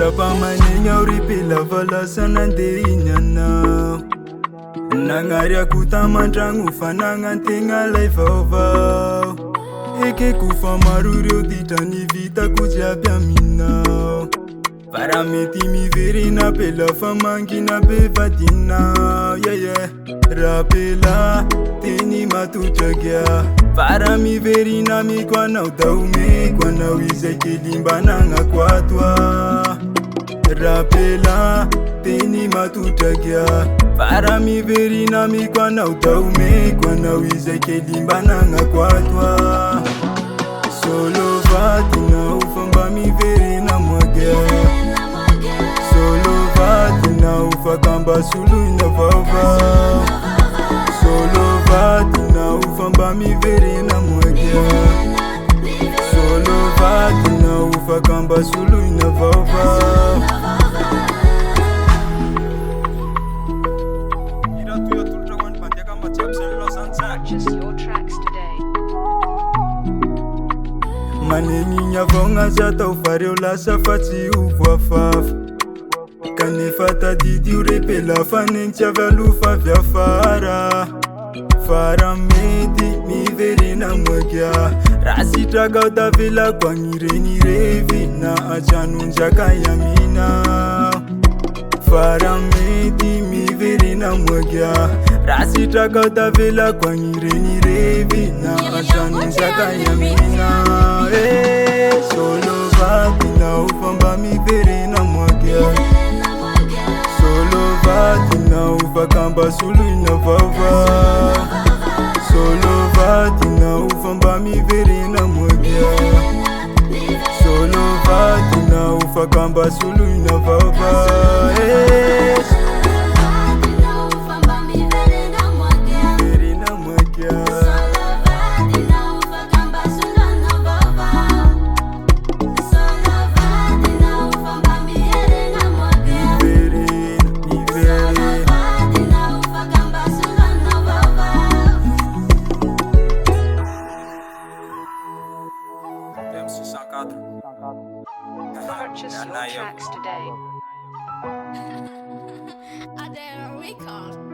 Sapamanegna uripila valasana andeha anao nagnariako tamandragno fa nagnantegna lay vaovao ekeko fa maro ireo ditra ny vitako jiaby aminao fa raha mety miverina pela fa mangina be vadinao rapela teny matotragia fa raha miverina miko anao da omeko anao izay kely mba nagnako atoa rapela teny matotragia fa raha miverina miko anao da omeko anao izay kely mba nagnako atoa solo vatinao fa mba miverina moagia solo vatinao fa kamba soloina vaovao solo vatinao fa mba miverina moagia solo vatinao fa kamba soloina vaovao Purchase your tracks today. Manegny avogna za tao fa reo lasa fa tsy hovoafafa kanefa tadidy io repela fa negny tsy avy alofa avy afara fara mety miverina moagia raha sitraka da velako agniregny revy na atranonjaka iaminao fara mety miverina moagia raha sitraka da velako agniregny revy na atranonjaka iaminao solo vatinao fa mba miverina moagia solo vatinao fa kamba soloina vaovao solo vatinao fa mba miverina moagia solo vatinao fa kamba soloina vaovao Purchase your tracks today. ADR Record.